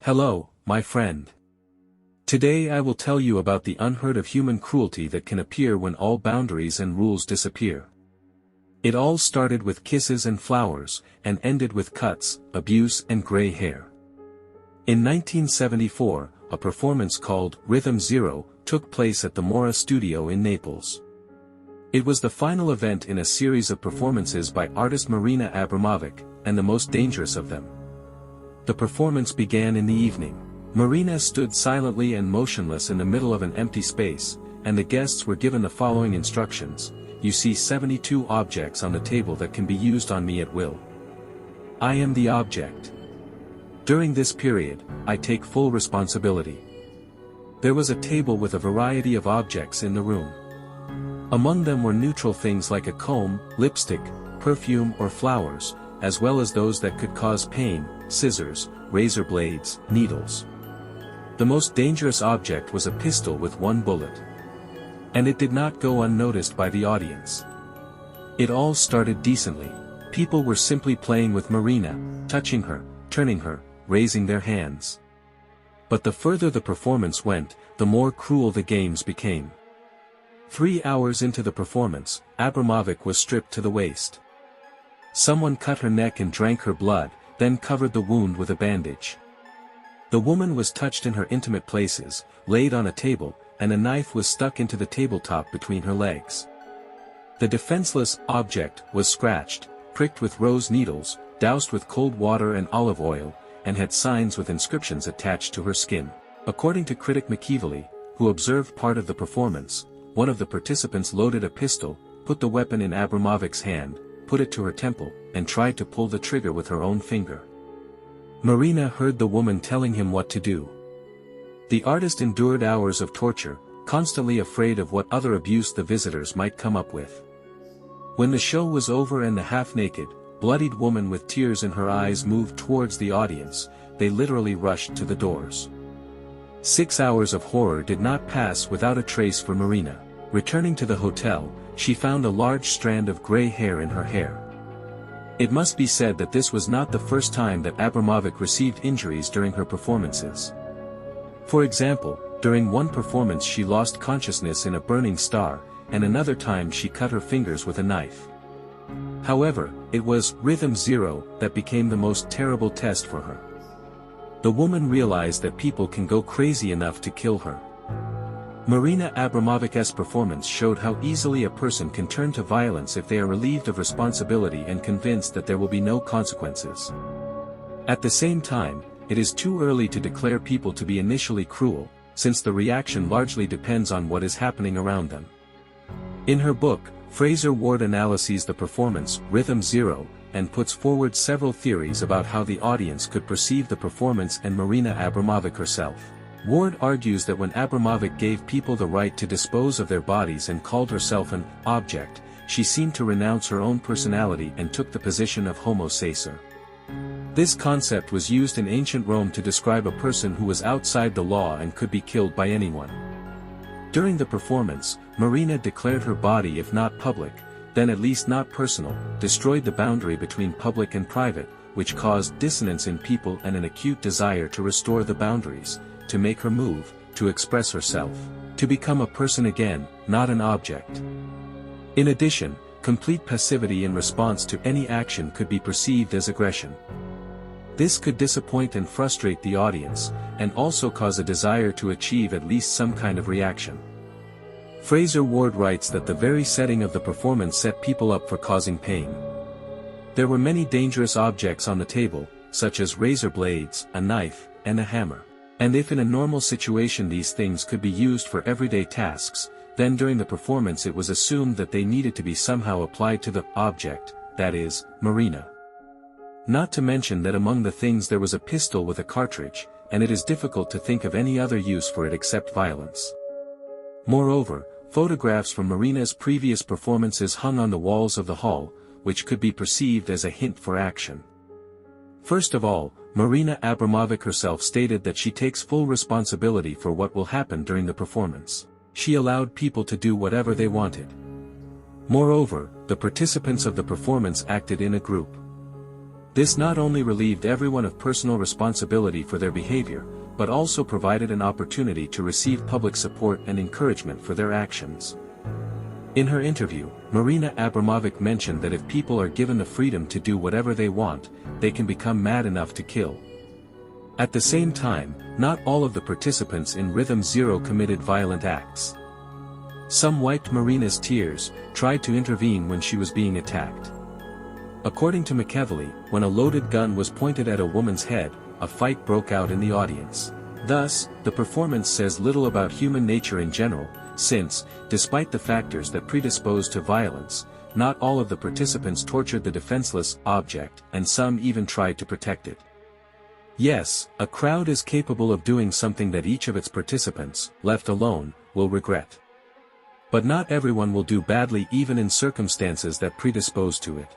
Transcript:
Hello, my friend. Today I will tell you about the unheard of human cruelty that can appear when all boundaries and rules disappear. It all started with kisses and flowers, and ended with cuts, abuse and gray hair. In 1974, a performance called Rhythm Zero took place at the Morra studio in Naples. It was the final event in a series of performances by artist Marina Abramovic, and the most dangerous of them. The performance began in the evening. Marina stood silently and motionless in the middle of an empty space, and the guests were given the following instructions: "You see 72 objects on the table that can be used on me at will. I am the object. During this period, I take full responsibility." There was a table with a variety of objects in the room. Among them were neutral things like a comb, lipstick, perfume or flowers, as well as those that could cause pain: scissors, razor blades, needles. The most dangerous object was a pistol with one bullet. And it did not go unnoticed by the audience. It all started decently. People were simply playing with Marina, touching her, turning her, raising their hands. But the further the performance went, the more cruel the games became. 3 hours into the performance, Abramovic was stripped to the waist. Someone cut her neck and drank her blood, then covered the wound with a bandage. The woman was touched in her intimate places, laid on a table, and a knife was stuck into the tabletop between her legs. The defenseless object was scratched, pricked with rose needles, doused with cold water and olive oil, and had signs with inscriptions attached to her skin. According to critic McEvilley, who observed part of the performance, one of the participants loaded a pistol, put the weapon in Abramovic's hand, put it to her temple, and tried to pull the trigger with her own finger. Marina heard the woman telling him what to do. The artist endured hours of torture, constantly afraid of what other abuse the visitors might come up with. When the show was over and the half-naked, bloodied woman with tears in her eyes moved towards the audience, they literally rushed to the doors. 6 hours of horror did not pass without a trace for Marina. Returning to the hotel, she found a large strand of gray hair in her hair. It must be said that this was not the first time that Abramovic received injuries during her performances. For example, during one performance she lost consciousness in a burning star, and another time she cut her fingers with a knife. However, it was Rhythm Zero that became the most terrible test for her. The woman realized that people can go crazy enough to kill her. Marina Abramovic's performance showed how easily a person can turn to violence if they are relieved of responsibility and convinced that there will be no consequences. At the same time, it is too early to declare people to be initially cruel, since the reaction largely depends on what is happening around them. In her book, Fraser Ward analyzes the performance Rhythm Zero, and puts forward several theories about how the audience could perceive the performance and Marina Abramovic herself. Ward argues that when Abramovic gave people the right to dispose of their bodies and called herself an object, she seemed to renounce her own personality and took the position of homo sacer. This concept was used in ancient Rome to describe a person who was outside the law and could be killed by anyone. During the performance, Marina declared her body if not public, then at least not personal, destroyed the boundary between public and private, which caused dissonance in people and an acute desire to restore the boundaries, to make her move, to express herself, to become a person again, not an object. In addition, complete passivity in response to any action could be perceived as aggression. This could disappoint and frustrate the audience, and also cause a desire to achieve at least some kind of reaction. Fraser Ward writes that the very setting of the performance set people up for causing pain. There were many dangerous objects on the table, such as razor blades, a knife, and a hammer. And if in a normal situation these things could be used for everyday tasks, then during the performance it was assumed that they needed to be somehow applied to the object, that is, Marina. Not to mention that among the things there was a pistol with a cartridge, and it is difficult to think of any other use for it except violence. Moreover, photographs from Marina's previous performances hung on the walls of the hall, which could be perceived as a hint for action. First of all, Marina Abramovic herself stated that she takes full responsibility for what will happen during the performance. She allowed people to do whatever they wanted. Moreover, the participants of the performance acted in a group. This not only relieved everyone of personal responsibility for their behavior, but also provided an opportunity to receive public support and encouragement for their actions. In her interview, Marina Abramovic mentioned that if people are given the freedom to do whatever they want, they can become mad enough to kill. At the same time, not all of the participants in Rhythm Zero committed violent acts. Some wiped Marina's tears, tried to intervene when she was being attacked. According to McEvilley, when a loaded gun was pointed at a woman's head, a fight broke out in the audience. Thus, the performance says little about human nature in general, since, despite the factors that predispose to violence, not all of the participants tortured the defenseless object, and some even tried to protect it. Yes, a crowd is capable of doing something that each of its participants, left alone, will regret. But not everyone will do badly even in circumstances that predispose to it.